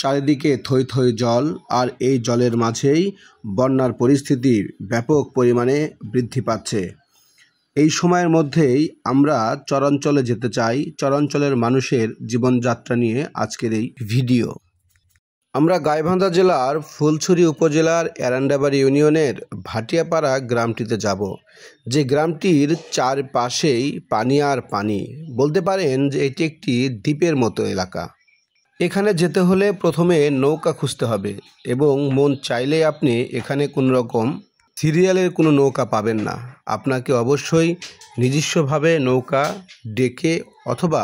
চারিদিকে থই থই জল, আর এই জলের মাঝেই বন্যার পরিস্থিতি ব্যাপক পরিমাণে বৃদ্ধি পাচ্ছে। এই সময়ের মধ্যেই আমরা চরাঞ্চলে যেতে চাই। চরাঞ্চলের মানুষের জীবনযাত্রা নিয়ে আজকের এই ভিডিও। আমরা গাইবান্ধা জেলার ফুলছড়ি উপজেলার এরান্ডাবাড়ি ইউনিয়নের ভাটিয়াপাড়া গ্রামটিতে যাব, যে গ্রামটির চারপাশেই পানি আর পানি। বলতে পারেন যে এটি একটি দ্বীপের মতো এলাকা। এখানে যেতে হলে প্রথমে নৌকা খুঁজতে হবে, এবং মন চাইলে আপনি এখানে কোনো রকম সিরিয়ালের কোনো নৌকা পাবেন না। আপনাকে অবশ্যই নিজস্বভাবে নৌকা ডেকে অথবা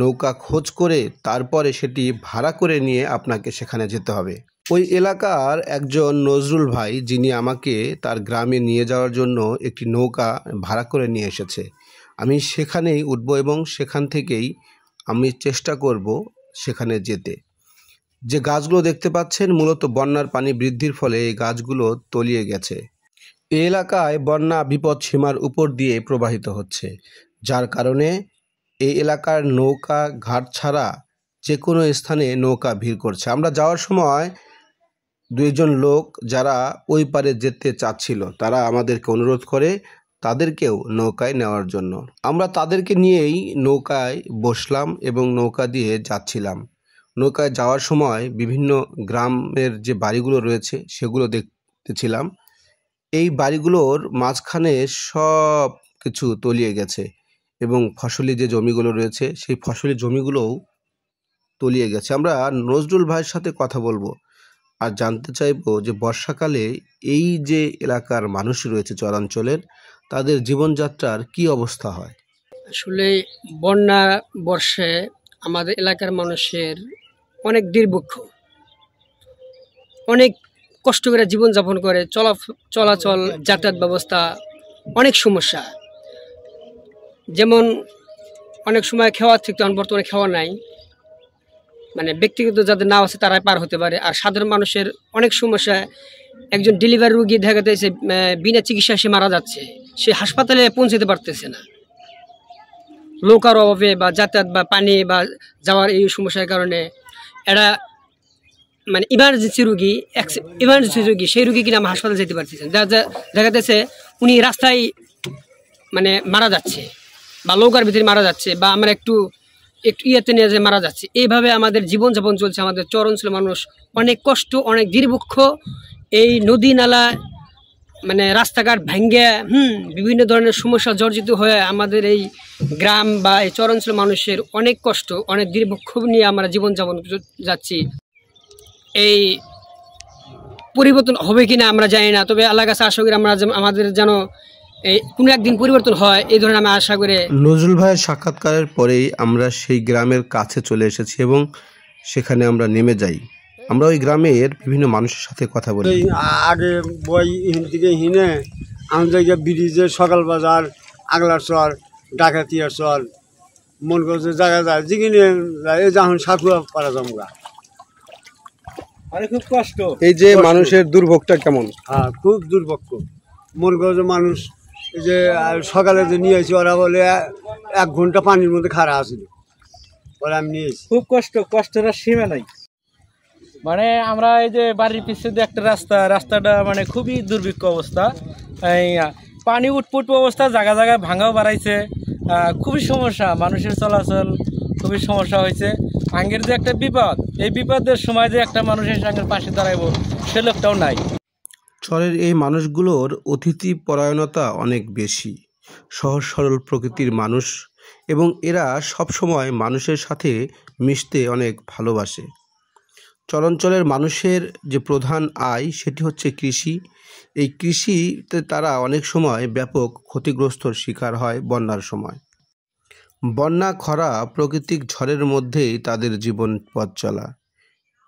নৌকা খোঁজ করে তারপরে সেটি ভাড়া করে নিয়ে আপনাকে সেখানে যেতে হবে। ওই এলাকার একজন নজরুল ভাই, যিনি আমাকে তার গ্রামে নিয়ে যাওয়ার জন্য একটি নৌকা ভাড়া করে নিয়ে এসেছে। আমি সেখানেই উঠব এবং সেখান থেকেই আমি চেষ্টা করব সেখানে যেতে। যে গাছগুলো দেখতে পাচ্ছেন, মূলত বন্যার পানি বৃদ্ধির ফলে এই গাছগুলো তলিয়ে গেছে। এই এলাকায় বন্যা বিপদ সীমার উপর দিয়ে প্রবাহিত হচ্ছে, যার কারণে এই এলাকার নৌকা ঘাট ছাড়া যে কোনো স্থানে নৌকা ভিড় করছে। আমরা যাওয়ার সময় দুইজন লোক যারা ওই পারে যেতে চাচ্ছিল, তারা আমাদেরকে অনুরোধ করে তাদেরকেও নৌকায় নেওয়ার জন্য। আমরা তাদেরকে নিয়েই নৌকায় বসলাম এবং নৌকা দিয়ে যাচ্ছিলাম। নৌকায় যাওয়ার সময় বিভিন্ন গ্রামের যে বাড়িগুলো রয়েছে সেগুলো দেখতেছিলাম। এই বাড়িগুলোর মাঝখানে সব কিছু তলিয়ে গেছে, এবং ফসলি যে জমিগুলো রয়েছে সেই ফসলি জমিগুলোও তলিয়ে গেছে। আমরা নজরুল ভাইয়ের সাথে কথা বলবো আর জানতে চাইবো যে বর্ষাকালে এই যে এলাকার মানুষ রয়েছে চরাঞ্চলের, তাদের জীবনযাত্রার কি অবস্থা হয়। আসলে বন্যা বর্ষে আমাদের এলাকার মানুষের অনেক দুর্ভিক্ষ, অনেক কষ্ট করে জীবনযাপন করে, চলাচল যাতায়াত ব্যবস্থা অনেক সমস্যা। যেমন অনেক সময় খাওয়া থেকে বর্তমানে খাওয়া নাই, মানে ব্যক্তিগত যাদের নাও আছে তারাই পার হতে পারে। আর সাধারণ মানুষের অনেক সমস্যা। একজন ডেলিভারি রোগী দেখা যাচ্ছে বিনা চিকিৎসা সে মারা যাচ্ছে, সে হাসপাতালে পৌঁছতে পারতেছে না, নৌকার অভাবে বা যাতায়াত বা পানি বা যাওয়ার এই সমস্যার কারণে। এরা মানে ইমার্জেন্সি রুগী সেই রুগী কিনা আমরা হাসপাতালে যেতে পারতেছেন। দেখা যাচ্ছে উনি রাস্তায় মানে মারা যাচ্ছে, বা নৌকার ভিতরে মারা যাচ্ছে, বা আমরা একটু ইয়েতে নিয়ে যে মারা যাচ্ছে। এইভাবে আমাদের জীবনযাপন চলছে। আমাদের চরাঞ্চলের মানুষ অনেক কষ্ট, অনেক দুর্ভিক্ষ। এই নদী নালা মানে রাস্তাঘাট ভেঙে বিভিন্ন ধরনের সমস্যা জর্জিত হয়ে আমাদের এই গ্রাম বা এই চরাঞ্চলের মানুষের অনেক কষ্ট, অনেক দুর্ভিক্ষ নিয়ে আমরা জীবনযাপন যাচ্ছি। এই পরিবর্তন হবে কিনা আমরা জানি না, তবে আল্লাহর কাছে আশা করি আমাদের যেন এই কোনো একদিন পরিবর্তন হয়, এই ধরনের আমি আশা করি। নজরুল ভাইয়ের সাক্ষাৎকারের পরেই আমরা সেই গ্রামের কাছে চলে এসেছি এবং সেখানে আমরা নেমে যাই। আমরা ওই গ্রামের বিভিন্ন মানুষের সাথে কথা বলি। আগে বই থেকে হিনে আমাদের ব্রিজে সকাল বাজার, আগলার চর, ডাকাতিয়ার চর, মন করছে জায়গা যায় যেখানে এই যখন সাকুয়া পারা জমগা খুব কষ্ট। এই যে মানুষের দুর্ভোগটা কেমন? হ্যাঁ, খুব দুর্ভোগ। মন করছে মানুষ এই যে সকালে যে নিয়ে আসি, ওরা বলে 1 ঘন্টা পানির মধ্যে খাড়া আসছিল, ওরা আমি নিয়েছি। খুব কষ্টটা সীমা নাই। মানে আমরা এই যে বাড়ির পিছনে যে একটা রাস্তাটা মানে খুবই দুর্ভিক্ষ অবস্থা। এই পানি উটপুট অবস্থা, জায়গায় ভাঙাও বাড়াইছে, খুবই সমস্যা। মানুষের চলাচল খুবই সমস্যা হয়েছে। আঙ্গের যে একটা বিপদ, এই বিপদের সময় যে একটা মানুষের সঙ্গে পাশে দাঁড়াইব সে লোকটাও নাই। চরের এই মানুষগুলোর অতিথি পরায়ণতা অনেক বেশি, সহজ সরল প্রকৃতির মানুষ, এবং এরা সব সময় মানুষের সাথে মিশতে অনেক ভালোবাসে। চরাঞ্চলের মানুষের যে প্রধান আয় সেটি হচ্ছে কৃষি। এই কৃষিতে তারা অনেক সময় ব্যাপক ক্ষতিগ্রস্তর শিকার হয় বন্যার সময়। বন্যা, খরা, প্রাকৃতিক ঝড়ের মধ্যেই তাদের জীবন পথ চলা।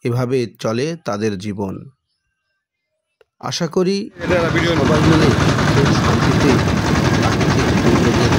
এভাবে চলে তাদের জীবন। আশা করি সবাই মিলে শান্তিতে প্রাকৃতিক দুর্যোগের